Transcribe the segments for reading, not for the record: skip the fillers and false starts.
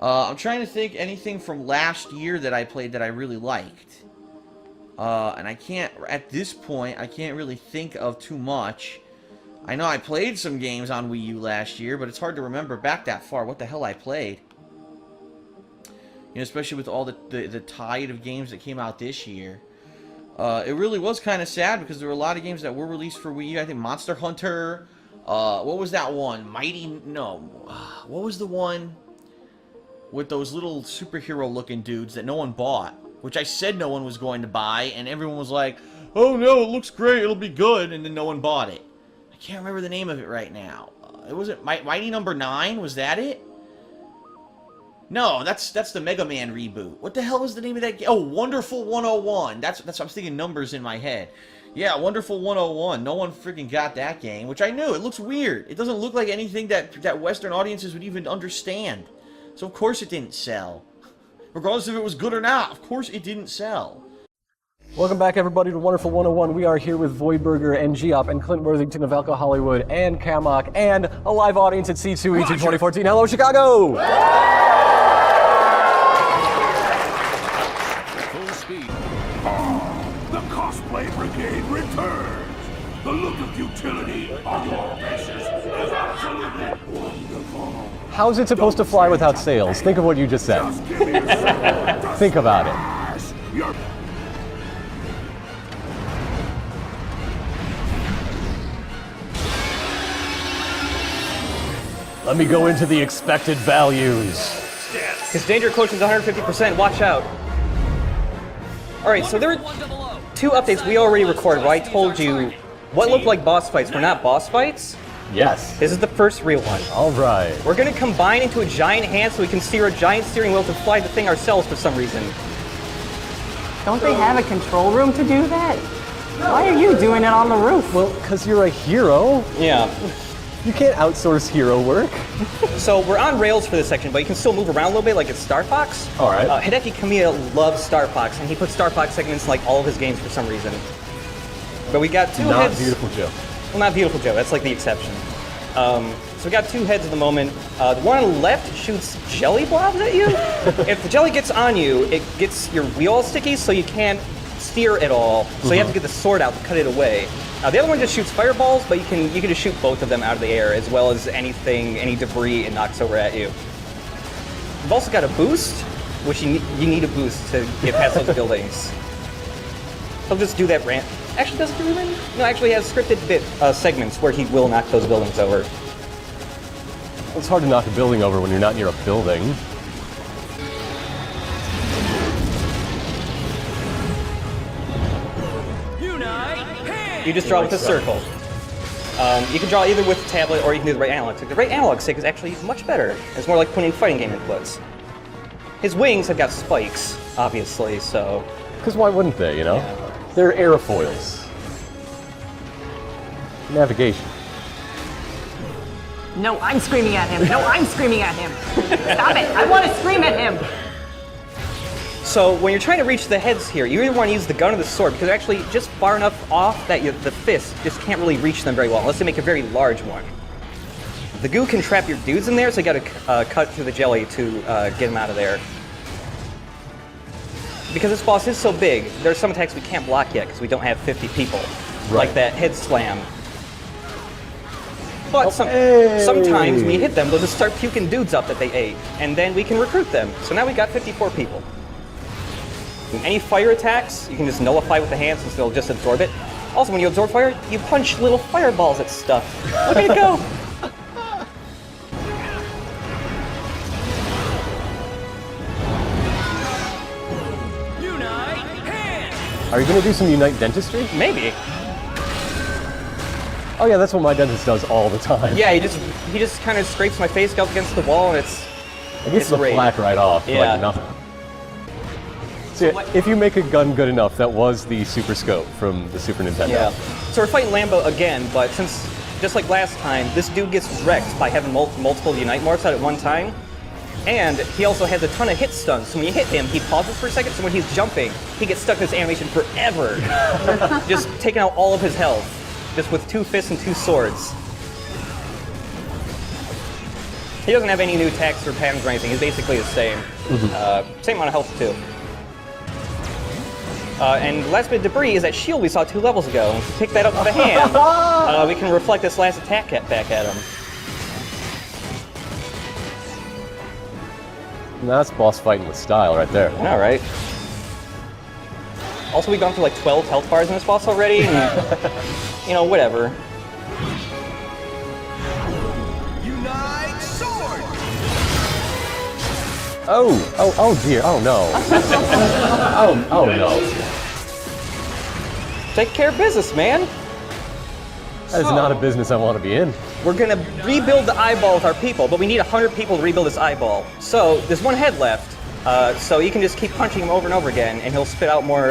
I'm trying to think anything from last year that I played that I really liked. And I can't, at this point, I can't really think of too much. I know I played some games on Wii U last year, but it's hard to remember back that far what the hell I played. You know, especially with all the tide of games that came out this year. It really was kind of sad because there were a lot of games that were released for Wii U. I think Monster Hunter. What was that one? What was the one with those little superhero-looking dudes that no one bought? Which I said no one was going to buy, and everyone was like, "Oh no, it looks great, it'll be good," and then no one bought it. I can't remember the name of it right now. It wasn't Mighty Number 9. Was that it? No, that's the Mega Man reboot. What the hell was the name of that game? Oh, Wonderful 101. That's I'm thinking numbers in my head. Yeah, Wonderful 101. No one freaking got that game, which I knew. It looks weird. It doesn't look like anything that Western audiences would even understand. So of course it didn't sell. Regardless if it was good or not, of course it didn't sell. Welcome back, everybody, to Wonderful 101. We are here with Voidburger and Geop and Clint Worthington of Elko Hollywood and Kamok and a live audience at C2E2 2014. Hello, Chicago! Full speed. The Cosplay Brigade returns. The look of utility on your faces is absolutely wonderful. How's it supposed to fly without sails? Think of what you just said. Just give me a second. Think about it. You're Let me go into the expected values. His danger quotient is 150%, watch out. Alright, so there were 2 updates we already recorded where I told you what looked like boss fights were not boss fights. Yes. This is the first real one. Alright. We're gonna combine into a giant hand so we can steer a giant steering wheel to fly the thing ourselves for some reason. Don't they have a control room to do that? Why are you doing it on the roof? Well, because you're a hero. Yeah. You can't outsource hero work. So we're on rails for this section, but you can still move around a little bit like it's Star Fox. Alright. Hideki Kamiya loves Star Fox, and he puts Star Fox segments in like all of his games for some reason. But we got 2 Not heads. Beautiful Joe. Well, not Beautiful Joe, that's like the exception. So we got 2 heads at the moment. The one on the left shoots jelly blobs at you. If the jelly gets on you, it gets your wheel sticky, so you can't steer at all. So you have to get the sword out to cut it away. The other one just shoots fireballs, but you can just shoot both of them out of the air, as well as any debris it knocks over at you. You've also got a boost, which you need a boost to get past those buildings. He'll just do that rant. Actually, does he really? No, actually he has scripted segments where he will knock those buildings over. It's hard to knock a building over when you're not near a building. You just draw with a circle. You can draw either with the tablet or you can do the right analog stick. The right analog stick is actually much better. It's more like putting fighting game inputs. His wings have got spikes, obviously, so... Because why wouldn't they, you know? Yeah. They're airfoils. Navigation. No, I'm screaming at him. No, I'm screaming at him. Stop it. I want to scream at him. So when you're trying to reach the heads here, you either want to use the gun or the sword, because they're actually just far enough off that the fist just can't really reach them very well, unless they make a very large one. The goo can trap your dudes in there, so you gotta cut through the jelly to get them out of there. Because this boss is so big, there's some attacks we can't block yet, because we don't have 50 people. Right. Like that head slam. But sometimes when you hit them, they'll just start puking dudes up that they ate, and then we can recruit them. So now we got 54 people. And any fire attacks, you can just nullify with the hand since they'll just absorb it. Also, when you absorb fire, you punch little fireballs at stuff. Look at it go! Are you going to do some Unite Dentistry? Maybe. Oh yeah, that's what my dentist does all the time. Yeah, he just kind of scrapes my face up against the wall, and it's the great. plaque right off, Yeah. like nothing. So yeah, if you make a gun good enough, that was the Super Scope from the Super Nintendo. Yeah. So we're fighting Lambo again, but since, just like last time, this dude gets wrecked by having multiple Unite morphs out at one time. And he also has a ton of hit stuns, so when you hit him, he pauses for a second, so when he's jumping, he gets stuck in this animation forever. Just taking out all of his health, just with 2 fists and 2 swords. He doesn't have any new attacks or patterns or anything. He's basically the same. Same amount of health, too. And the last bit of debris is that shield we saw 2 levels ago. If we pick that up with a hand, we can reflect this last attack back at him. That's boss fighting with style right there. All right. Also, we've gone through like 12 health bars in this boss already, and, you know, whatever. Unite sword! Oh dear, oh no. oh no. Take care of business, man. That is not a business I want to be in. We're gonna rebuild the eyeball with our people, but we need 100 people to rebuild this eyeball. So there's 1 head left, so you can just keep punching him over and over again, and he'll spit out more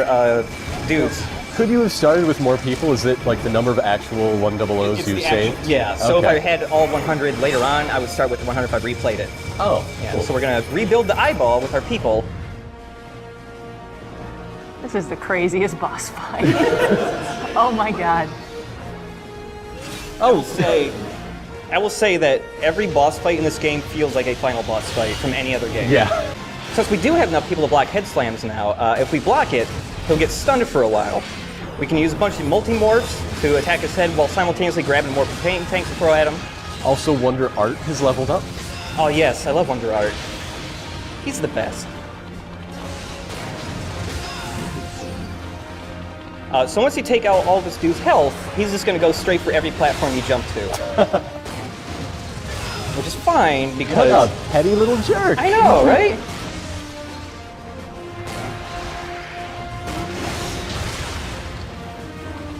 dudes. Could you have started with more people? Is it like the number of actual 100s It's you the saved? actual- yeah, so Okay. if I had all 100 later on, I would start with the 100 if I replayed it. Oh, Yeah, cool. so we're gonna rebuild the eyeball with our people. This is the craziest boss fight. Oh my god. I will say that every boss fight in this game feels like a final boss fight from any other game. Yeah. Since we do have enough people to block head slams now, if we block it, he'll get stunned for a while. We can use a bunch of multi-morphs to attack his head while simultaneously grabbing more propane tanks to throw at him. Also, Wonder Art has leveled up. Oh yes, I love Wonder Art. He's the best. So once you take out all of this dude's health, he's just going to go straight for every platform you jump to. Which is fine, because... What a petty little jerk. I know, right?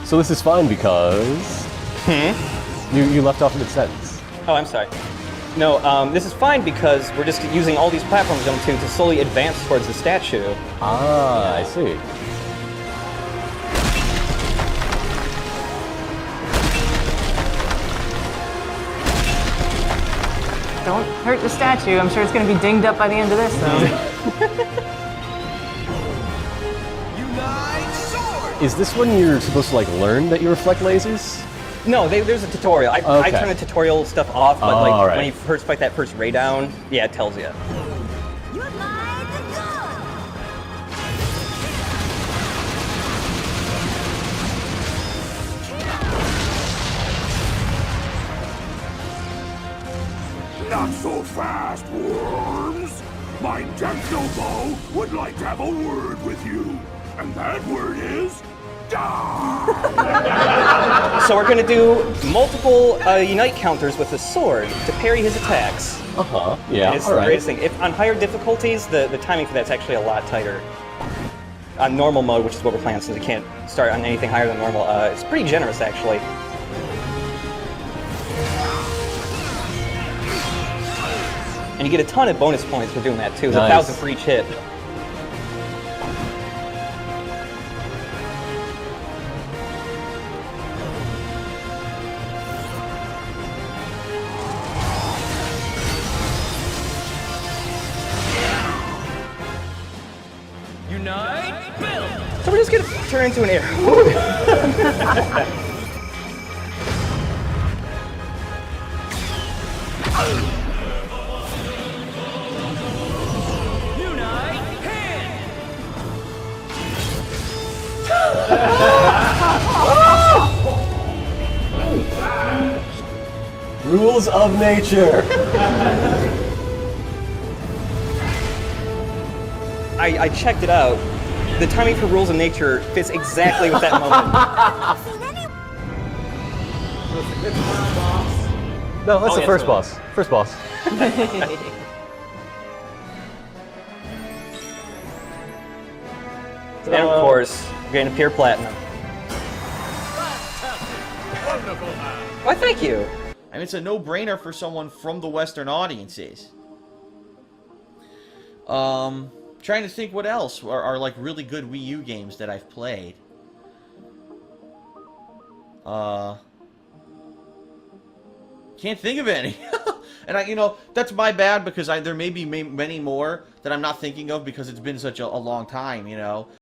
So this is fine because... You left off mid-sentence. Oh, I'm sorry. No, this is fine because we're just using all these platforms to jump to slowly advance towards the statue. Ah, I see. Don't hurt the statue. I'm sure it's going to be dinged up by the end of this, though. Unite sword! Is this when you're supposed to, like, learn that you reflect lasers? No, there's a tutorial. I Okay. turn the tutorial stuff off, but Oh, like alright. when you first fight that first ray down, yeah, it tells you. Not so fast, worms! My Technobo would like to have a word with you. And that word is... die! So we're gonna do multiple unite counters with the sword to parry his attacks. Uh-huh, yeah, It's all the right. greatest thing. If on higher difficulties, the timing for that's actually a lot tighter. On normal mode, which is what we're playing since we can't start on anything higher than normal, it's pretty generous actually. And you get a ton of bonus points for doing that too. There's Nice. 1,000 for each hit. Unite, build! So we're just gonna turn into an arrow. Unite, hand! Rules of nature. I checked it out. The timing for Rules of Nature fits exactly with that moment. No, that's the yeah, first so- boss. First boss. And of course, we're getting a pure platinum. Why, thank you. I mean, it's a no-brainer for someone from the Western audiences. Trying to think what else are like really good Wii U games that I've played. Can't think of any. And you know, that's my bad because there may be many more that I'm not thinking of because it's been such a long time, you know.